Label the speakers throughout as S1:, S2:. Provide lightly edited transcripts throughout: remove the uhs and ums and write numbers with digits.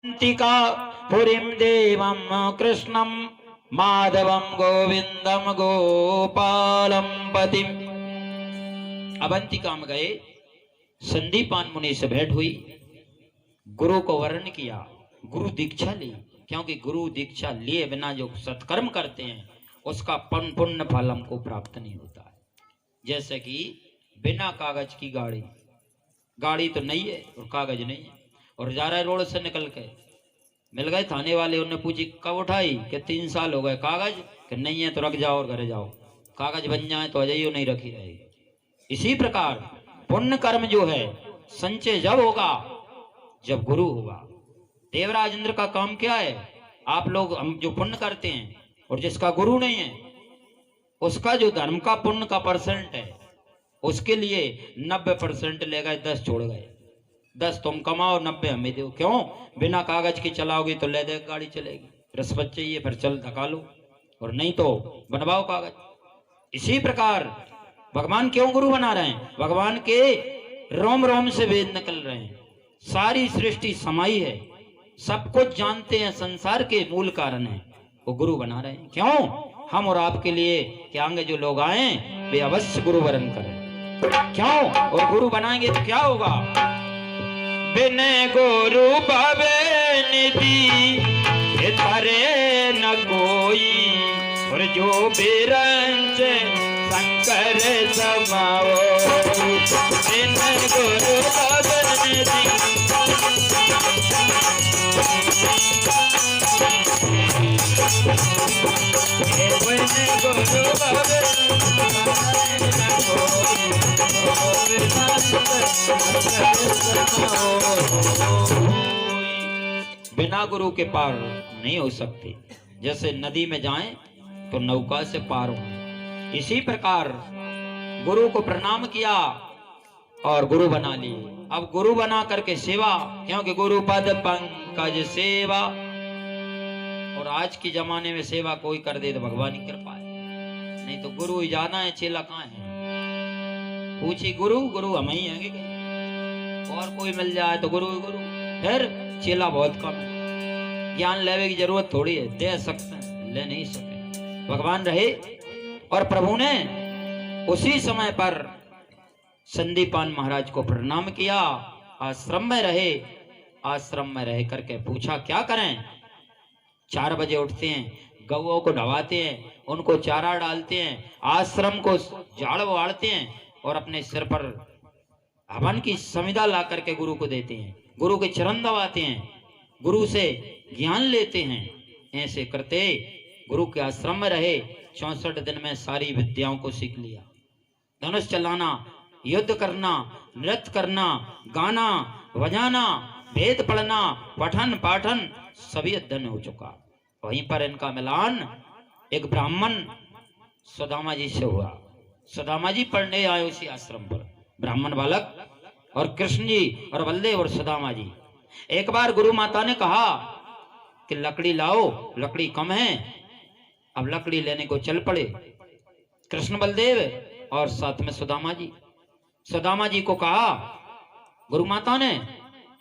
S1: टिका पुरीं देवं कृष्णं माधवं गोविंदम गोपालम पतिम। अवंतिका में गए, संदीपान मुनि से भेंट हुई, गुरु को वर्ण किया, गुरु दीक्षा ली, क्योंकि गुरु दीक्षा लिए बिना जो सत्कर्म करते हैं उसका पुण्य फल हमको प्राप्त नहीं होता है। जैसे कि बिना कागज की गाड़ी, गाड़ी तो नहीं है और कागज नहीं है, और जा रहा है रोड से निकल के, मिल गए थाने वाले, उन्हें पूछी कब उठाई, कि 3 साल हो गए, कागज, कि नहीं है तो रख जाओ और घर जाओ, कागज बन जाए तो अजय नहीं रखी रहेगी। इसी प्रकार पुण्य कर्म जो है संचय जब होगा जब गुरु होगा। देवराज इंद्र का काम क्या है, आप लोग हम जो पुण्य करते हैं और जिसका गुरु नहीं है उसका जो धर्म का पुण्य का परसेंट है उसके लिए 90% ले गए, 10 छोड़ गए। 10 तुम कमाओ, 90 हमें दो। क्यों? बिना कागज की चलाओगी तो ले दे गाड़ी चलेगी, रिश्वत चाहिए फिर चल धका लो, और नहीं तो बनवाओ कागज। इसी प्रकार भगवान क्यों गुरु बना रहे हैं? भगवान के रोम रोम से वेद निकल रहे हैं, सारी सृष्टि समाई है, सब कुछ जानते हैं, संसार के मूल कारण है, वो गुरु बना रहे हैं। क्यों? हम और आपके लिए कि आगे जो लोग आए वे अवश्य गुरु वरण करें। क्यों? और गुरु बनाएंगे तो क्या होगा? बिन गुरु भवे निधि इतरे न कोई, और जो बिरंच शंकर समाओ। बिन गुरु भवे निधि बिना गुरु के पार नहीं हो सकते। जैसे नदी में जाएं तो नौका से पार हो, इसी प्रकार गुरु को प्रणाम किया और गुरु बना लिए। अब गुरु बना करके सेवा, क्योंकि गुरु पद पंकज सेवा, और आज के जमाने में सेवा कोई कर दे तो भगवान की कृपा है, नहीं तो गुरु ही जाना है, चेला कहाँ है? पूछी गुरु, गुरु हम ही हैं, और कोई मिल जाए तो गुरु गुरु, फिर चेला बहुत कम है। ज्ञान लेने की जरूरत थोड़ी है, दे सकते हैं, ले नहीं सके। भगवान रहे, और प्रभु ने उसी समय पर संदीपान महाराज को प्रणाम किया, आश्रम में रहे, आश्रम में रह करके पूछा क्या करें? 4 बजे उठते हैं, गौओं को ढवाते हैं, उनको चारा डालते हैं, आश्रम को झाड़ वाड़ते हैं, और अपने सिर पर हवन की समिधा ला करके गुरु को देते हैं, गुरु के चरण दबाते हैं, गुरु से ज्ञान लेते हैं। ऐसे करते गुरु के आश्रम में रहे, 64 दिन में सारी विद्याओं को सीख लिया। धनुष चलाना, युद्ध करना, नृत्य करना, गाना बजाना, वेद पढ़ना, पठन पाठन सभी अध्ययन हो चुका। वहीं पर इनका मिलान एक ब्राह्मण सुदामा जी से हुआ। सुदामा जी पढ़ने आए उसी आश्रम पर, ब्राह्मण बालक, और कृष्ण जी और बलदेव और सुदामा जी। एक बार गुरु माता ने कहा कि लकड़ी लाओ, लकड़ी कम है। अब लकड़ी लेने को चल पड़े कृष्ण बलदेव और साथ में सुदामा जी। सुदामा जी को कहा गुरु माता ने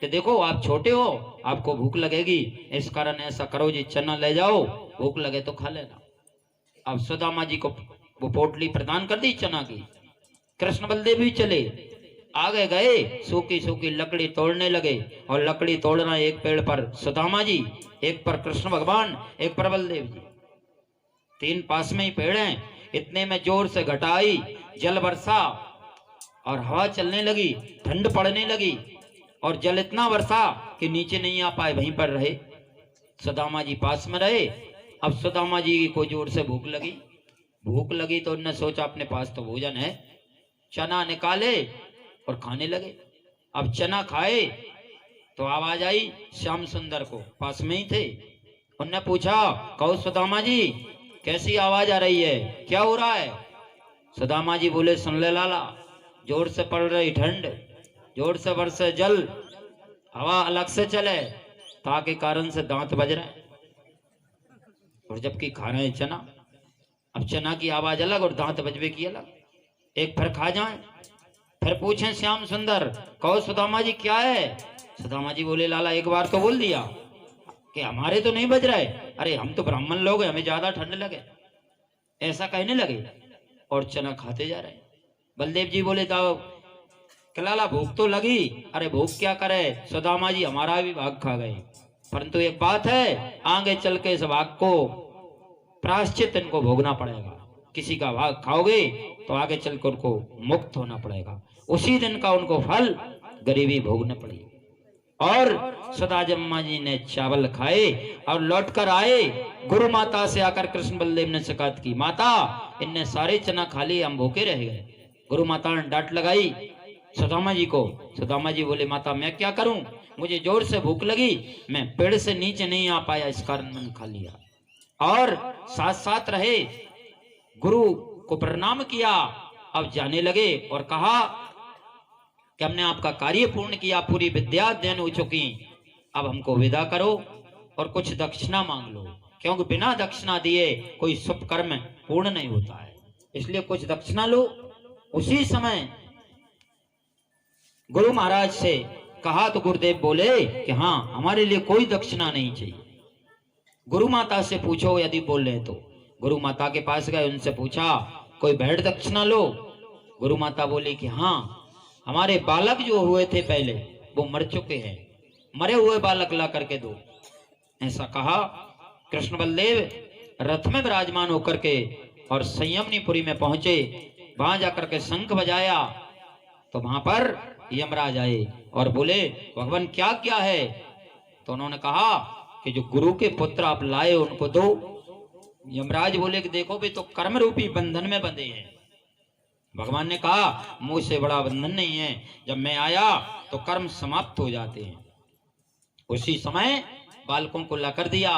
S1: कि देखो आप छोटे हो, आपको भूख लगेगी, इस कारण ऐसा करो जी, चना ले जाओ, भूख लगे तो खा लेना। अब सुदामा जी को वो पोटली प्रदान कर दी चना की। कृष्ण बलदेव भी चले, आगे गए, सूखी सूखी लकड़ी तोड़ने लगे, और लकड़ी तोड़ना एक पेड़ पर सुदामा जी, एक पर कृष्ण भगवान, एक पर बलदेव जी, 3 पास में ही पेड़ हैं। इतने में जोर से घटा आई, जल बरसा और हवा चलने लगी, ठंड पड़ने लगी, और जल इतना बरसा कि नीचे नहीं आ पाए, वहीं पर रहे। सुदामा जी पास में रहे। अब सुदामा जी को जोर से भूख लगी, भूख लगी तो उन्होंने सोचा अपने पास तो भोजन है, चना निकाले और खाने लगे। अब चना खाए तो आवाज आई श्याम सुंदर को, पास में ही थे। उनने पूछा कहो सुदामा जी कैसी आवाज आ रही है, क्या हो रहा है? सुदामा जी बोले सुन ले लाला, जोर से पड़ रही ठंड, जोर से बरसे जल, हवा अलग से चले, ताकि कारण से दांत बज रहे, और जबकि खा रहे हैं चना। अब चना की आवाज अलग और दांत बजबे की अलग, एक फिर खा जाए। फिर पूछे श्याम सुंदर कहो सुदामा जी क्या है? सुदामा जी बोले लाला एक बार तो बोल दिया, कि हमारे तो नहीं बज रहा है, अरे हम तो ब्राह्मण लोग हैं, हमें ज्यादा ठंड लगे, ऐसा कहने लगे और चना खाते जा रहे। बलदेव जी बोले तो कलाला भूख तो लगी, अरे भूख क्या करे, सुदामा जी हमारा भी भाग खा गए, परंतु एक बात है, आगे चल के इस भाग को प्रायश्चित इनको भोगना पड़ेगा। किसी का भाग खाओगे तो आगे चलकर उनको मुक्त होना पड़ेगा। उसी दिन का उनको फल गरीबी भोगने पड़ी। और सदाजम्मा जी ने चावल खाए और लौटकर आए। गुरु माता से आकर कृष्ण बलदेव ने शिकायत की, माता इनने सारे चना खा लिए, हम भूखे रह गए। गुरु माता ने डांट लगाई सुदामा जी को। सुदामा जी बोले, माता मैं क्या करूं, मुझे जोर से भूख लगी, मैं पेड़ से नीचे नहीं आ पाया, इस कारण मैंने खा लिया। और साथ साथ रहे, गुरु को प्रणाम किया। अब जाने लगे और कहा कि हमने आपका कार्य पूर्ण किया, पूरी विद्या अध्ययन हो चुकी, अब हमको विदा करो और कुछ दक्षिणा मांग लो, क्योंकि बिना दक्षिणा दिए कोई शुभ कर्म पूर्ण नहीं होता है, इसलिए कुछ दक्षिणा लो। उसी समय गुरु महाराज से कहा तो गुरुदेव बोले कि हाँ, हमारे लिए कोई दक्षिणा नहीं चाहिए, गुरु माता से पूछो यदि बोल रहे तो। गुरु माता के पास गए, उनसे पूछा कोई भेंट दक्षिणा लो। गुरु माता बोली कि हाँ, हमारे बालक जो हुए थे पहले वो मर चुके हैं, मरे हुए बालक ला करके दो। ऐसा कहा। कृष्ण बलदेव रथ में विराजमान होकर के और संयमनीपुरी में पहुंचे। वहां जाकर के शंख बजाया तो वहां पर यमराज आए और बोले, भगवान क्या क्या है? तो उन्होंने कहा कि जो गुरु के पुत्र आप लाए उनको दो। यमराज बोले कि देखो भी तो कर्म रूपी बंधन में बंधे हैं। भगवान ने कहा मुझ से बड़ा बंधन नहीं है, जब मैं आया तो कर्म समाप्त हो जाते हैं। उसी समय बालकों को लाकर दिया,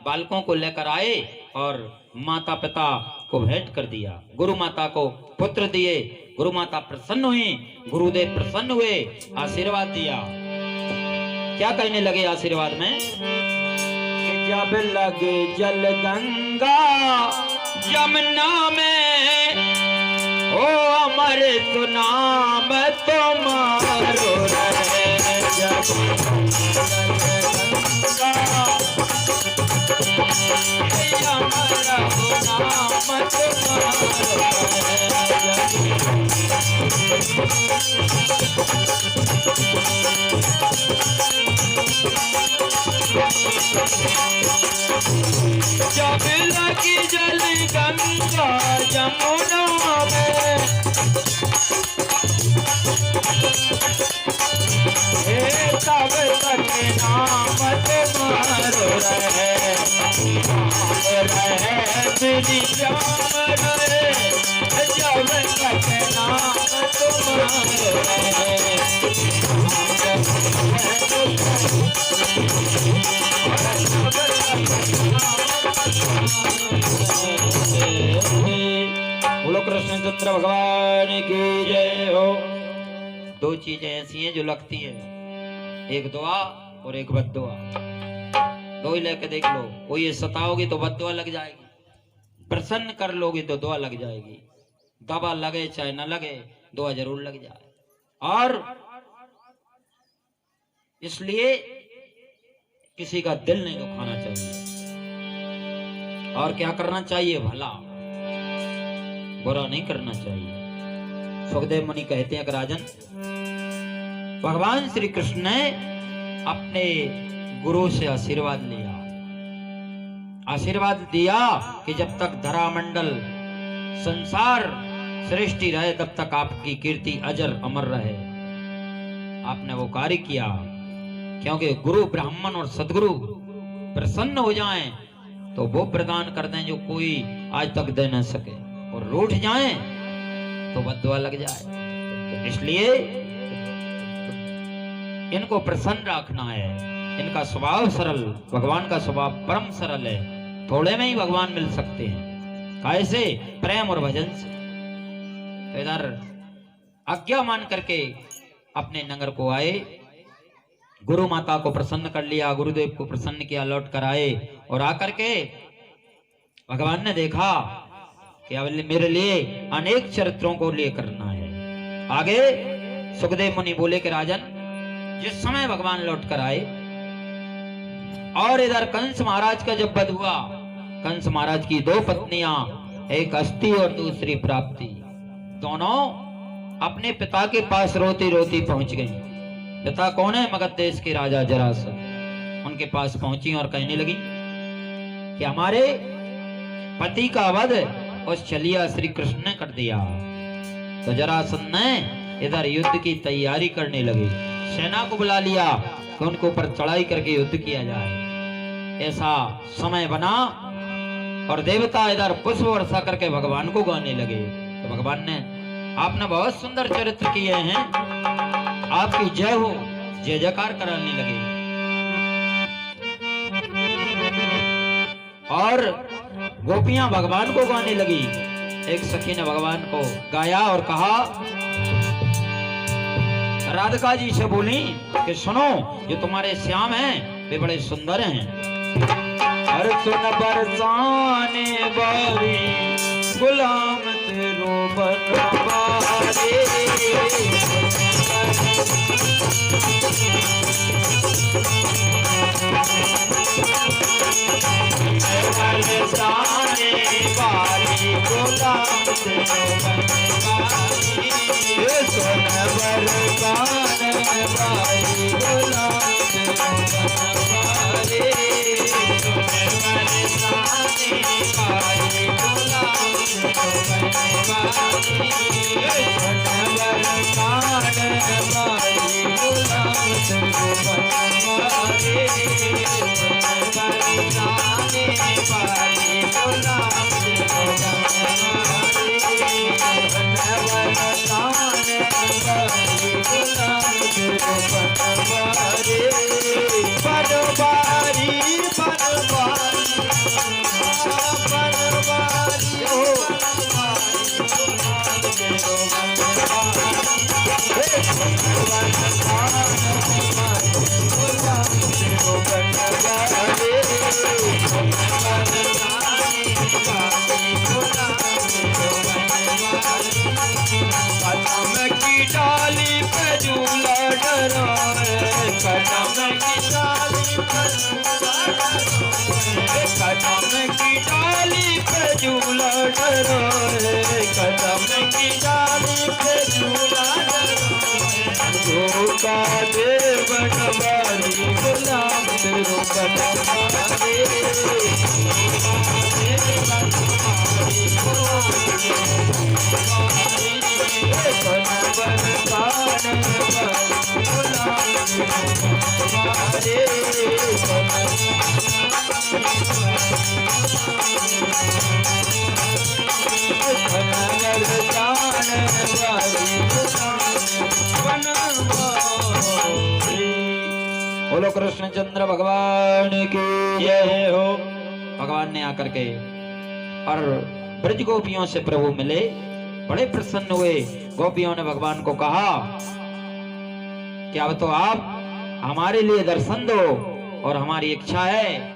S1: बालकों को लेकर आए और माता पिता को भेंट कर दिया। गुरु माता को पुत्र दिए, गुरु माता प्रसन्न हुई, गुरुदेव प्रसन्न हुए, आशीर्वाद दिया। क्या कहने लगे आशीर्वाद में? कि जब लगे जल गंगा यमुना में, ओ अमर सुनाम तुम्हारो रहे। जब गंगा अमर सुनाम तुम्हारो रहे। जब लगी जल गंगा यमुना में, तब तक नाम तुम्हारो रहे। मेरी जान रहे, जब तक नाम तुम्हारो रहे। बोलो कृष्णचंद्र भगवान की जय हो। दो चीजें ऐसी हैं जो लगती है, एक दुआ और एक बद्दुआ। दो ही लेके देख लो, कोई ये सताओगी तो बद्दुआ लग जाएगी, प्रसन्न कर लोगी तो दुआ लग जाएगी। दवा लगे चाहे न लगे, दुआ जरूर लग जाए। और इसलिए किसी का दिल नहीं दुखाना चाहिए। और क्या करना चाहिए? भला, बुरा नहीं करना चाहिए। सुखदेव मुनि कहते हैं कि राजन, भगवान श्री कृष्ण ने अपने गुरु से आशीर्वाद लिया, आशीर्वाद दिया कि जब तक धरामंडल संसार सृष्टि रहे तब तक आपकी कीर्ति अजर अमर रहे। आपने वो कार्य किया, क्योंकि गुरु ब्राह्मण और सदगुरु प्रसन्न हो जाएं तो वो प्रदान कर दें जो कोई आज तक दे न सके, और रूठ जाएं तो बद्दुआ लग जाए। इसलिए इनको प्रसन्न रखना है। इनका स्वभाव सरल, भगवान का स्वभाव परम सरल है। थोड़े में ही भगवान मिल सकते हैं। कैसे? प्रेम और भजन से। तो इधर आज्ञा मान करके अपने नगर को आए, गुरु माता को प्रसन्न कर लिया, गुरुदेव को प्रसन्न किया, लौट कर आए। और आकर के भगवान ने देखा कि अब मेरे लिए अनेक चरित्रों को लिए करना है। आगे सुखदेव मुनि बोले कि राजन, जिस समय भगवान लौट कर आए और इधर कंस महाराज का जब वध हुआ, कंस महाराज की दो पत्नियां, एक अस्थि और दूसरी प्राप्ति, दोनों अपने पिता के पास रोती रोती पहुंच गई। पिता कौन है? मगध देश के राजा जरासंध। उनके पास पहुंची और कहने लगी कि हमारे पति का वध उस छलिया श्री कृष्ण ने कर दिया। तो जरासंध ने इधर युद्ध की तैयारी करने लगे, सेना को बुला लिया कि उनके ऊपर चढ़ाई करके युद्ध किया जाए। ऐसा समय बना और देवता इधर पुष्प वर्षा करके भगवान को गाने लगे। तो भगवान ने, आपने बहुत सुंदर चरित्र किए हैं, आपकी जय हो, जय जयकार कराने लगे। और गोपियां भगवान को गाने लगी। एक सखी ने भगवान को गाया और कहा, राधिका जी से बोली कि सुनो, जो तुम्हारे श्याम हैं वे बड़े सुंदर हैं। हर सुन बरसाने बारी गुलाम तेरो बनवारे, बरसाने बारी गुलाम तेरो बनवारे, सुन बरसाने बारी गुलाम तेरो बनवारे, डाली पे झूला डराए, कदम की डाली पे झूला डराए, कदम की डाली पे झूला डराए, धोखा दे बनवारी गुलाम तेरो बनवारे, बोलो कृष्णचंद्र भगवान की जय हो। भगवान ने आकर के और ब्रज गोपियों से प्रभु मिले, बड़े प्रसन्न हुए। गोपियों ने भगवान को कहा कि अब तो आप हमारे लिए दर्शन दो और हमारी इच्छा है